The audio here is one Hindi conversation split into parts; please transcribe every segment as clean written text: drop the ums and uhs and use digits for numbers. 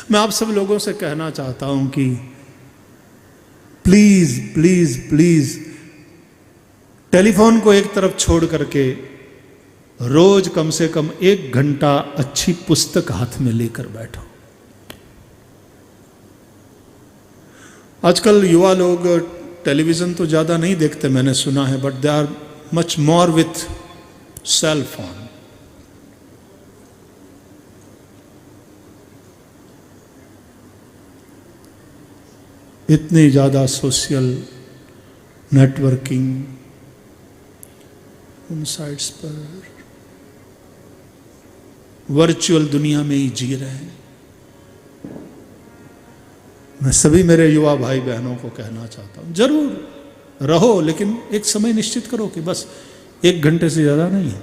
मैं आप सब लोगों से कहना चाहता हूं कि प्लीज प्लीज प्लीज टेलीफोन को एक तरफ छोड़ करके रोज कम से कम 1 घंटा अच्छी पुस्तक हाथ में लेकर बैठो। आजकल युवा लोग टेलीविजन तो ज्यादा नहीं देखते, मैंने सुना है, but they are much more with cell phone. इतनी ज्यादा सोशल नेटवर्किंग उन साइट्स पर, वर्चुअल दुनिया में ही जी रहे हैं। मैं सभी मेरे युवा भाई बहनों को कहना चाहता हूं, जरूर रहो, लेकिन एक समय निश्चित करो कि बस 1 घंटे से ज्यादा नहीं है।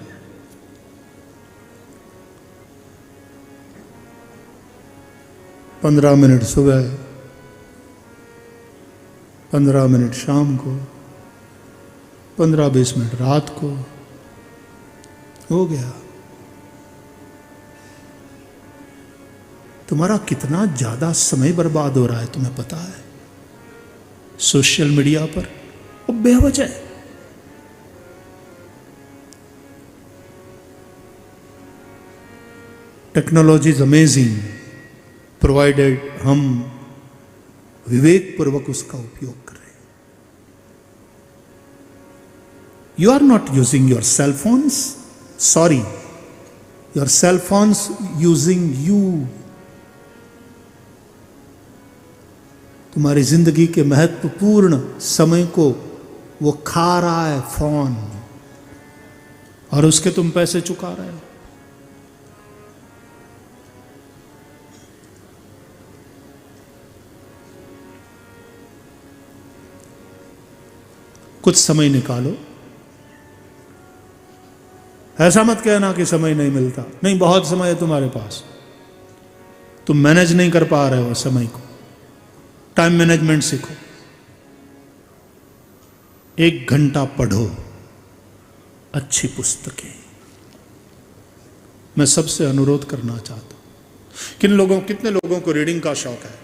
पंद्रह मिनट सुबह, 15 मिनट शाम को, 15-20 मिनट रात को, हो गया। तुम्हारा कितना ज्यादा समय बर्बाद हो रहा है तुम्हें पता है सोशल मीडिया पर, वो बेवजह। टेक्नोलॉजी इज अमेजिंग प्रोवाइडेड हम विवेक पूर्वक उसका उपयोग करें। You are not using your cell phones, sorry, your cell phones using you. तुम्हारी जिंदगी के महत्वपूर्ण समय को वो खा रहा है फोन, और उसके तुम पैसे चुका रहे हो। कुछ समय निकालो। ऐसा मत कहना कि समय नहीं मिलता, नहीं, बहुत समय है तुम्हारे पास। तुम मैनेज नहीं कर पा रहे हो समय को। टाइम मैनेजमेंट सीखो। 1 घंटा पढ़ो अच्छी पुस्तकें। मैं सबसे अनुरोध करना चाहता हूं, कितने लोगों को रीडिंग का शौक है?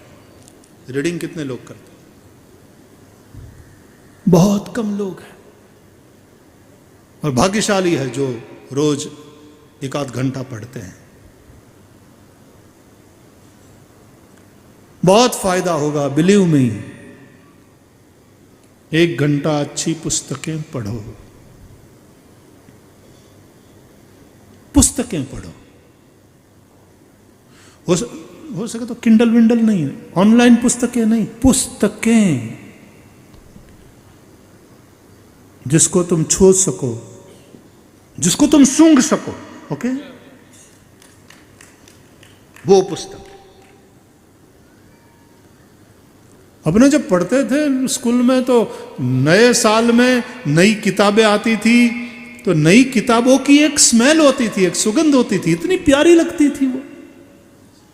रीडिंग कितने लोग करते हैं? बहुत कम लोग हैं, और भाग्यशाली है जो रोज 1-8 घंटा पढ़ते हैं। बहुत फायदा होगा, बिलीव मी। 1 घंटा अच्छी पुस्तकें पढ़ो, पुस्तकें पढ़ो। हो सके तो किंडल विंडल नहीं है, ऑनलाइन पुस्तकें नहीं, पुस्तकें जिसको तुम छू सको, जिसको तुम सूंघ सको, ओके, वो पुस्तक। अपने जब पढ़ते थे स्कूल में तो नए साल में नई किताबें आती थी, तो नई किताबों की एक स्मेल होती थी, एक सुगंध होती थी, इतनी प्यारी लगती थी वो,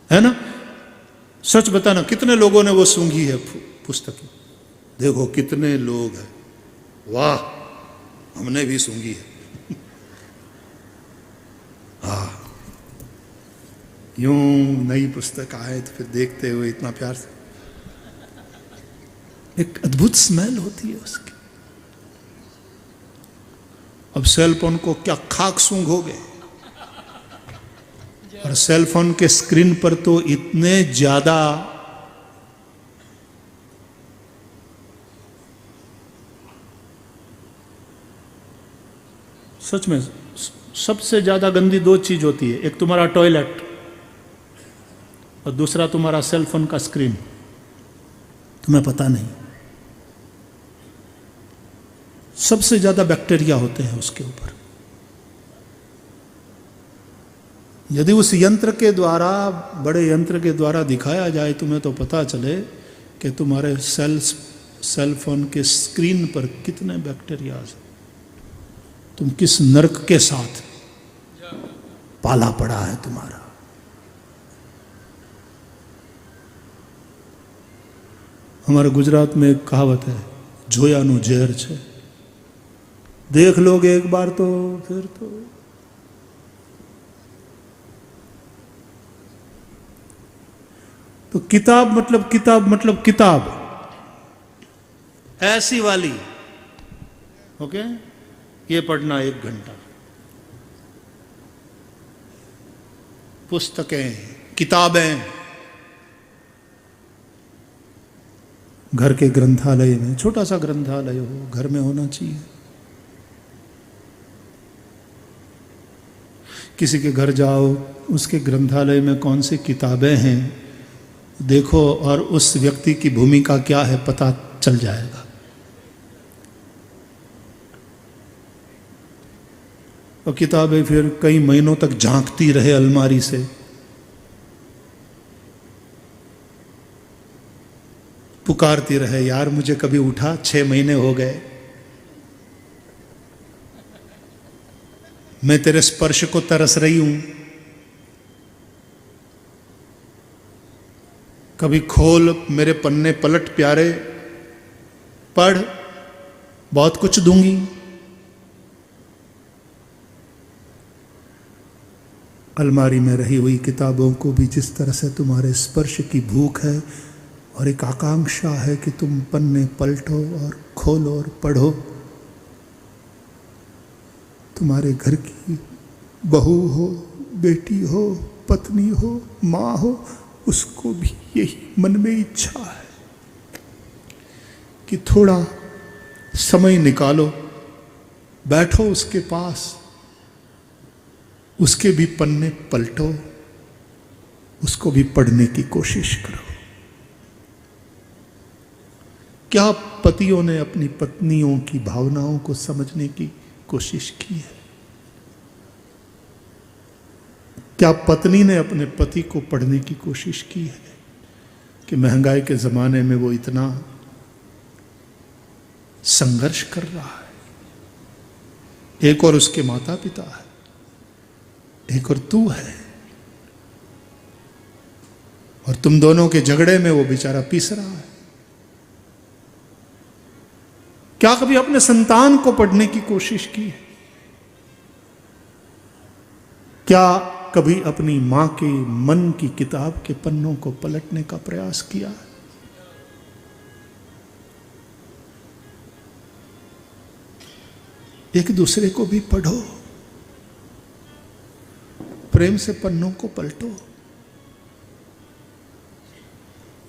है ना? सच बताना, कितने लोगों ने वो सूंघी है पुस्तकें? देखो कितने लोग हैं, वाह, हमने भी सूंघी है। हाँ, यूं नई पुस्तक आए तो फिर देखते हुए इतना प्यार से, एक अद्भुत स्मेल होती है उसकी। अब सेल फोन को क्या खाक सूंघोगे? और सेल फोन के स्क्रीन पर तो इतने ज्यादा सच में सबसे ज्यादा गंदी 2 चीज होती है, एक तुम्हारा टॉयलेट और दूसरा तुम्हारा सेल फोन का स्क्रीन। तुम्हें पता नहीं, सबसे ज्यादा बैक्टीरिया होते हैं उसके ऊपर। यदि उस यंत्र के द्वारा, बड़े यंत्र के द्वारा दिखाया जाए तुम्हें, तो पता चले कि तुम्हारे सेल फोन के स्क्रीन पर कितने बैक्टीरिया, तुम किस नर्क के साथ पाला पड़ा है तुम्हारा। हमारे गुजरात में एक कहावत है, जोयानु जहर छे। देख लोगे एक बार तो फिर तो तो किताब मतलब किताब ऐसी वाली, ओके, ये पढ़ना 1 घंटा। पुस्तकें, किताबें घर के ग्रंथालय में, छोटा सा ग्रंथालय हो, घर में होना चाहिए। किसी के घर जाओ, उसके ग्रंथालय में कौन सी किताबें हैं देखो, और उस व्यक्ति की भूमिका क्या है पता चल जाएगा। और किताबें फिर कई महीनों तक झांकती रहे अलमारी से, पुकारती रहे, यार मुझे कभी उठा, 6 महीने हो गए, मैं तेरे स्पर्श को तरस रही हूं, कभी खोल मेरे पन्ने पलट प्यारे, पढ़, बहुत कुछ दूंगी। अलमारी में रही हुई किताबों को भी जिस तरह से तुम्हारे स्पर्श की भूख है और एक आकांक्षा है कि तुम पन्ने पलटो और खोलो और पढ़ो, तुम्हारे घर की बहू हो, बेटी हो, पत्नी हो, माँ हो, उसको भी यही मन में इच्छा है कि थोड़ा समय निकालो, बैठो उसके पास, उसके भी पन्ने पलटो, उसको भी पढ़ने की कोशिश करो। क्या पतियों ने अपनी पत्नियों की भावनाओं को समझने की कोशिश की है? क्या पत्नी ने अपने पति को पढ़ने की कोशिश की है कि महंगाई के जमाने में वो इतना संघर्ष कर रहा है? एक और उसके माता पिता है, एक और तू है, और तुम दोनों के झगड़े में वो बेचारा पीस रहा है। क्या कभी अपने संतान को पढ़ने की कोशिश की है? क्या कभी अपनी मां के मन की किताब के पन्नों को पलटने का प्रयास किया है? एक दूसरे को भी पढ़ो, प्रेम से पन्नों को पलटो।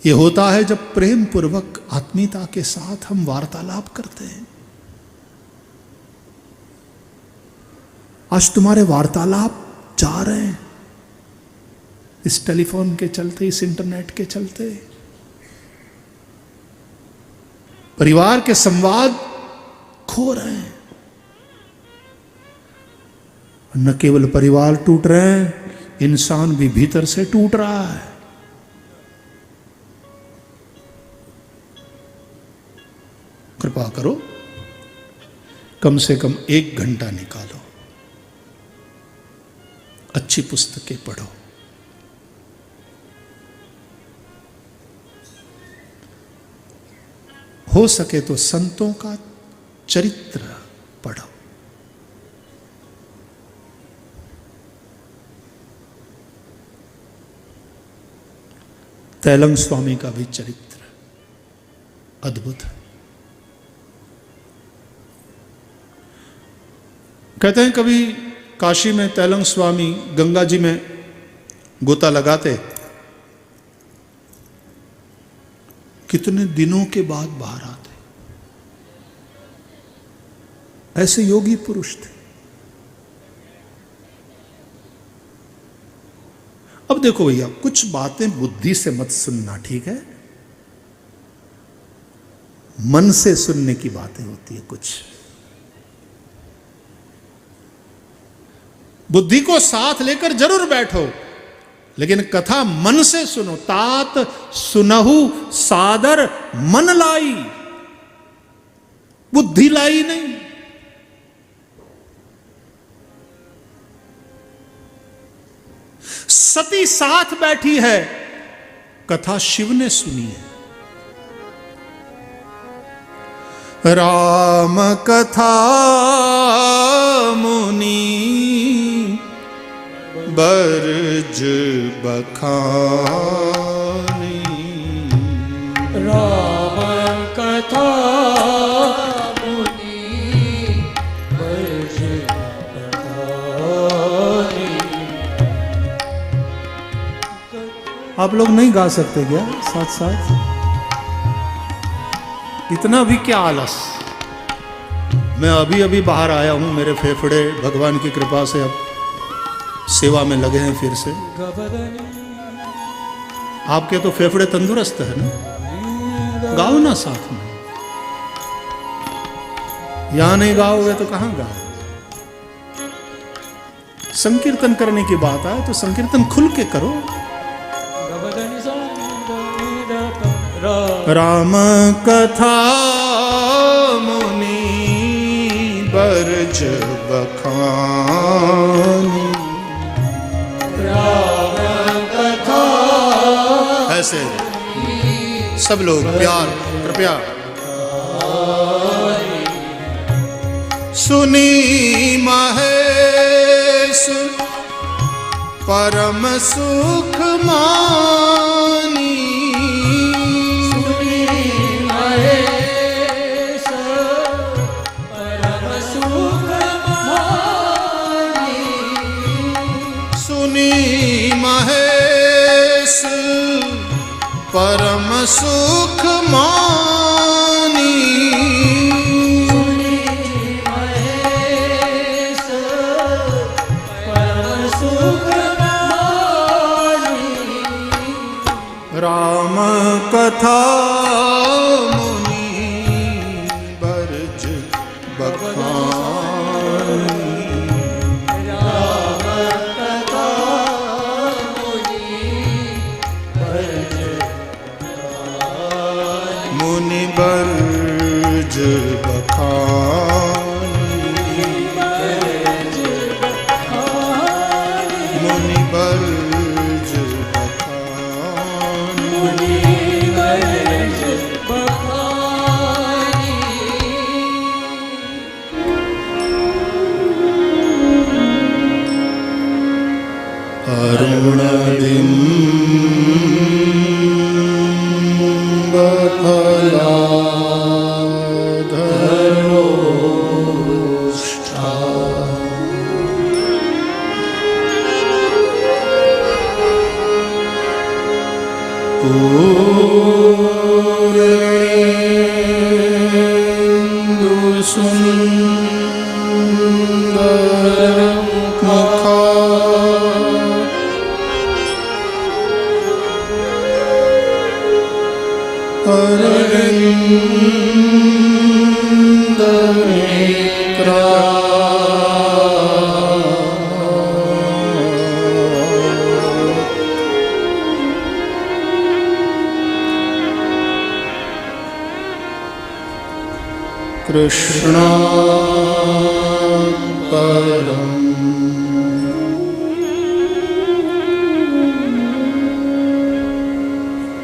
यह होता है जब प्रेम पूर्वक आत्मीयता के साथ हम वार्तालाप करते हैं। आज तुम्हारे वार्तालाप जा रहे हैं इस टेलीफोन के चलते, इस इंटरनेट के चलते। परिवार के संवाद खो रहे हैं। न केवल परिवार टूट रहे हैं, इंसान भी भीतर से टूट रहा है। कृपा करो, कम से कम 1 घंटा निकालो, अच्छी पुस्तकें पढ़ो। हो सके तो संतों का चरित्र पढ़ो। तैलंग स्वामी का भी चरित्र अद्भुत है। कहते हैं कभी काशी में तैलंग स्वामी गंगा जी में गोता लगाते, कितने दिनों के बाद बाहर आते। ऐसे योगी पुरुष थे। अब देखो भैया, कुछ बातें बुद्धि से मत सुनना, ठीक है? मन से सुनने की बातें होती है। कुछ बुद्धि को साथ लेकर जरूर बैठो, लेकिन कथा मन से सुनो। तात सुनहु सादर मन लाई, बुद्धि लाई नहीं। सती साथ बैठी है, कथा शिव ने सुनी है। राम कथा मुनि बरज बखानी, आप लोग नहीं गा सकते क्या साथ साथ? इतना भी क्या आलस। मैं अभी अभी बाहर आया हूं, मेरे फेफड़े भगवान की कृपा से अब सेवा में लगे हैं फिर से। आपके तो फेफड़े तंदुरुस्त है ना, गाओ ना साथ में। यहां नहीं गाओगे तो कहां गाओ? संकीर्तन करने की बात आए तो संकीर्तन खुल के करो। राम कथा मुनि बरज बखानी, राम कथा। ऐसे सब लोग प्यार कृपया। सुनी महेश परम सुख मानी, सुनी महेश परम सुख मानी, सुनी महेश परम सुख मानी, राम कथा मुनि बरज बखानी, राम कथा मुनि बरज बखानी, मुनि बरज बखानी, मुनि बरज अरुणबिंब फलाधरोष्ठा, पूर्णेन्दु सुंदर मुखा, अरविंद नेत्रा, कृष्णात् परम्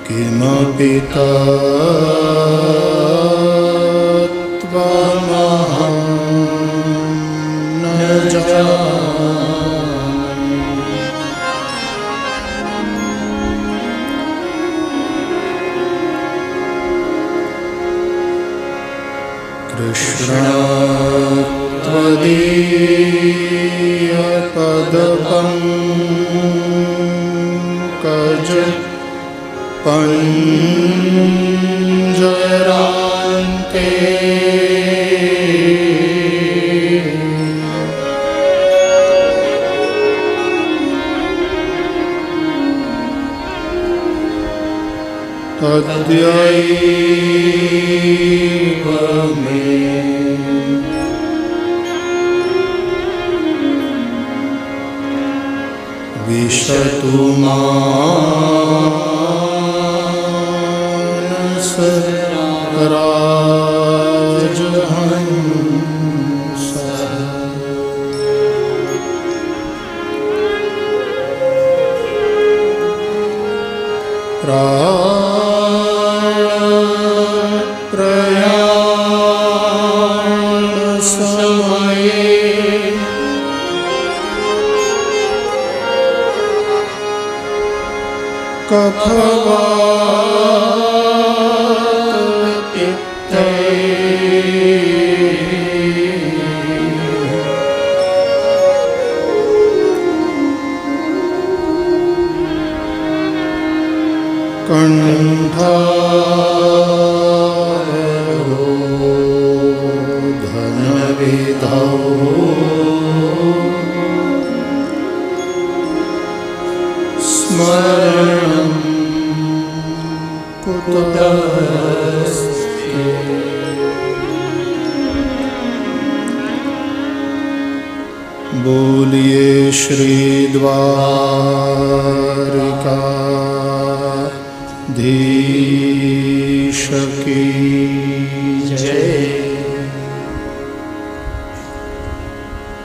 किमपि तत्त्वमहं न जानामि, कृष्णात् त्वदीयपदपङ्कज पंजरान्ते, अद्यैव मे विशतु मानस राजहंस, प्रयाण समये कफवात पित्ते, कंठारो धनविधौ स्मरणं कुतस्ते। बोलिए श्री द्वारिकाधीश की जय।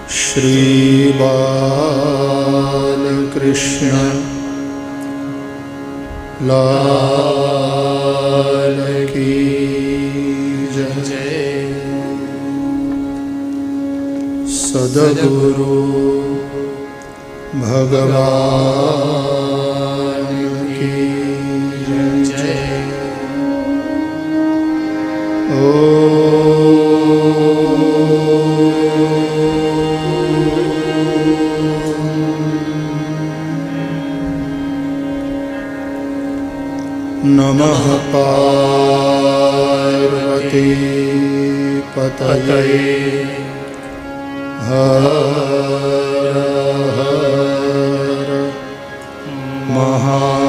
श्री बालकृष्ण लाल की जय। सद्गुरु भगवान की जय। नमः पार्वती पतये हर हर महादेव।